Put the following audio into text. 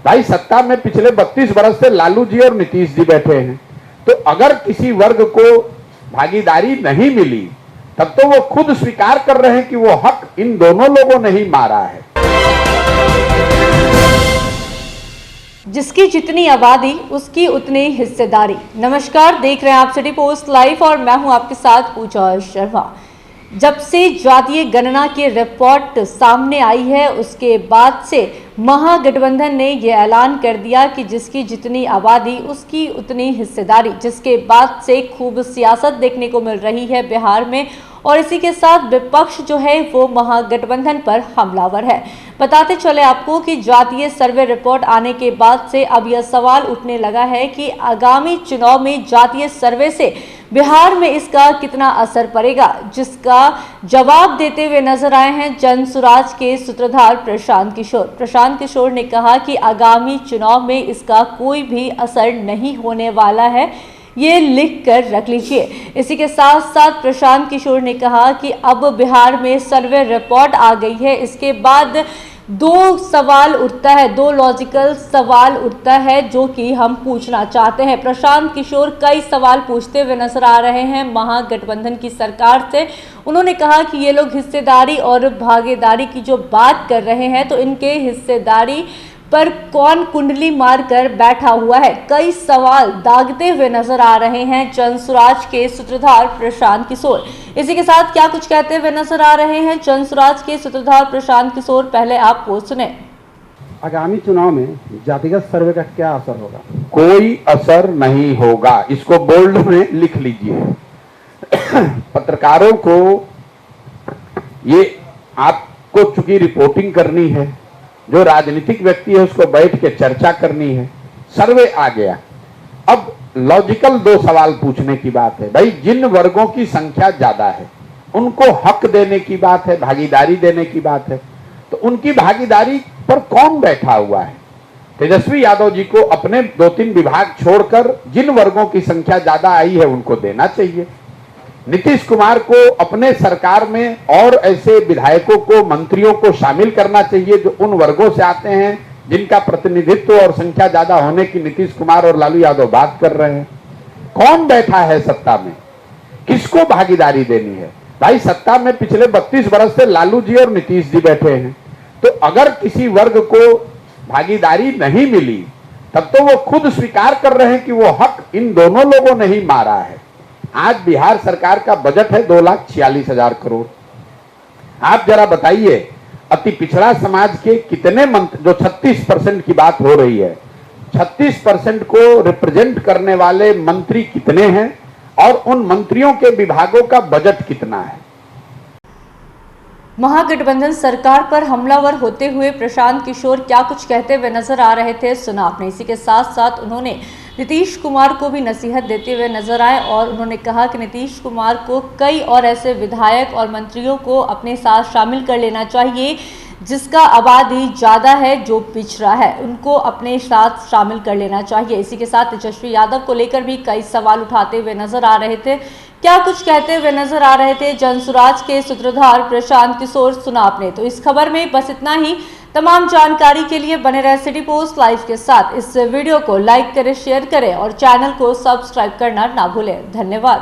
भाई सत्ता में पिछले 32 बरस से लालू जी और नीतीश जी बैठे हैं, तो अगर किसी वर्ग को भागीदारी नहीं मिली तब तो वो खुद स्वीकार कर रहे हैं कि वो हक इन दोनों लोगों ने ही मारा है। जिसकी जितनी आबादी उसकी उतनी हिस्सेदारी। नमस्कार, देख रहे हैं आप सिटी पोस्ट लाइव और मैं हूं आपके साथ पूजा शर्मा। जब से जातीय गणना की रिपोर्ट सामने आई है उसके बाद से महागठबंधन ने यह ऐलान कर दिया कि जिसकी जितनी आबादी उसकी उतनी हिस्सेदारी, जिसके बाद से खूब सियासत देखने को मिल रही है बिहार में। और इसी के साथ विपक्ष जो है वो महागठबंधन पर हमलावर है। बताते चले आपको कि जातीय सर्वे रिपोर्ट आने के बाद से अब यह सवाल उठने लगा है कि आगामी चुनाव में जातीय सर्वे से बिहार में इसका कितना असर पड़ेगा, जिसका जवाब देते हुए नजर आए हैं जनसुराज के सूत्रधार प्रशांत किशोर। प्रशांत किशोर ने कहा कि आगामी चुनाव में इसका कोई भी असर नहीं होने वाला है, ये लिख कर रख लीजिए। इसी के साथ साथ प्रशांत किशोर ने कहा कि अब बिहार में सर्वे रिपोर्ट आ गई है, इसके बाद दो सवाल उठता है, दो लॉजिकल सवाल उठता है जो कि हम पूछना चाहते हैं। प्रशांत किशोर कई सवाल पूछते हुए नजर आ रहे हैं महागठबंधन की सरकार से। उन्होंने कहा कि ये लोग हिस्सेदारी और भागीदारी की जो बात कर रहे हैं तो इनके हिस्सेदारी पर कौन कुंडली मारकर बैठा हुआ है, कई सवाल दागते हुए नजर आ रहे हैं जनसुराज के सूत्रधार प्रशांत किशोर। इसी के साथ क्या कुछ कहते हुए नजर आ रहे हैं जनसुराज के सूत्रधार प्रशांत किशोर, पहले आप वो सुने। आगामी चुनाव में जातिगत सर्वे का क्या असर होगा? कोई असर नहीं होगा, इसको बोल्ड में लिख लीजिए। पत्रकारों को ये आपको चूंकि रिपोर्टिंग करनी है, जो राजनीतिक व्यक्ति है उसको बैठ के चर्चा करनी है। सर्वे आ गया, अब लॉजिकल दो सवाल पूछने की बात है। भाई जिन वर्गों की संख्या ज्यादा है उनको हक देने की बात है, भागीदारी देने की बात है, तो उनकी भागीदारी पर कौन बैठा हुआ है? तेजस्वी यादव जी को अपने 2-3 विभाग छोड़कर जिन वर्गों की संख्या ज्यादा आई है उनको देना चाहिए। नीतीश कुमार को अपने सरकार में और ऐसे विधायकों को, मंत्रियों को शामिल करना चाहिए जो उन वर्गों से आते हैं जिनका प्रतिनिधित्व और संख्या ज्यादा होने की नीतीश कुमार और लालू यादव बात कर रहे हैं। कौन बैठा है सत्ता में, किसको भागीदारी देनी है? भाई सत्ता में पिछले 32 बरस से लालू जी और नीतीश जी बैठे हैं, तो अगर किसी वर्ग को भागीदारी नहीं मिली तब तो वो खुद स्वीकार कर रहे हैं कि वो हक इन दोनों लोगों ने ही मारा है। आज बिहार सरकार का बजट है 2,46,000 करोड़। आप जरा बताइए अति पिछड़ा समाज के कितने मंत्री, जो 36% की बात हो रही है, 36% को रिप्रेजेंट करने वाले मंत्री कितने हैं और उन मंत्रियों के विभागों का बजट कितना है? महागठबंधन सरकार पर हमलावर होते हुए प्रशांत किशोर क्या कुछ कहते हुए नजर आ रहे थे, सुना आपने। इसी के साथ साथ उन्होंने नीतीश कुमार को भी नसीहत देते हुए नजर आए और उन्होंने कहा कि नीतीश कुमार को कई और ऐसे विधायक और मंत्रियों को अपने साथ शामिल कर लेना चाहिए जिसका आबादी ज़्यादा है, जो पिछड़ा है उनको अपने साथ शामिल कर लेना चाहिए। इसी के साथ तेजस्वी यादव को लेकर भी कई सवाल उठाते हुए नजर आ रहे थे। क्या कुछ कहते हुए नजर आ रहे थे जनसुराज के सूत्रधार प्रशांत किशोर, सुना आपने। तो इस खबर में बस इतना ही। तमाम जानकारी के लिए बने रहे सिटी पोस्ट लाइव के साथ। इस वीडियो को लाइक करें, शेयर करें और चैनल को सब्सक्राइब करना ना भूलें। धन्यवाद।